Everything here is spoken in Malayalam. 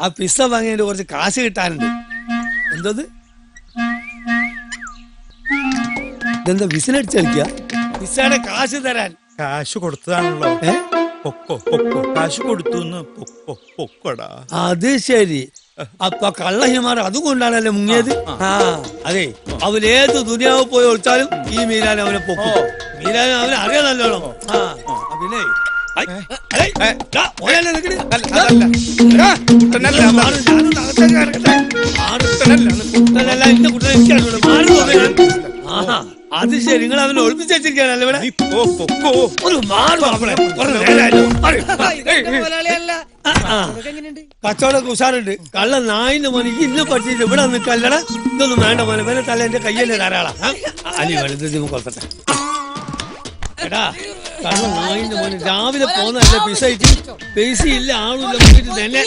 ആ പിസ്സ വാങ്ങിയതിന്റെ കുറച്ച് കാശ് കിട്ടാനുണ്ട്. എന്തത് ഇതെന്താ വിസിലടിച്ച് കളിക്കുക? പിസ്സയുടെ കാശ് തരാൻ. കാശ് കൊടുത്തതാണല്ലോ. പൊക്കോ പൊക്കോ, കാശ് കൊടുത്തു. പൊക്കോടാ. അത് ശരി. അപ്പൊ കള്ളഹിമാർ അതുകൊണ്ടാണല്ലേ മുങ്ങിയത്. അതെ, അവനേത് ദുനിയാവ് പോയി ഒളിച്ചാലും ഈ മീനാൻ അവനെ പൊക്കും. മീനാൻ അവനെ അറിയാനല്ലോ. പിന്നെ അത് ശരി, നിങ്ങൾ അവനെ ഒളിപ്പിച്ച് വെച്ചിരിക്കാനല്ലേ ഇവിടെ? കച്ചവടമൊക്കെ ഉഷാറുണ്ട്. കള്ള നായിന്റെ മോനിക്ക് ഇന്ന് പഠിച്ചിട്ട് ഇവിടെ നിൽക്കല്ലടാ. ഇതൊന്നും വേണ്ട മോനെ, വേറെ തല എന്റെ കയ്യല്ലേ ധാരാളം. അലി വെളുത്ത കൊടുക്കട്ടെ. എടാ കള്ള നായിന്റെ മോന് രാവിലെ പോന്നല്ലേ പിസ പൈസ ഇല്ല, ആളില്ല, തന്നെ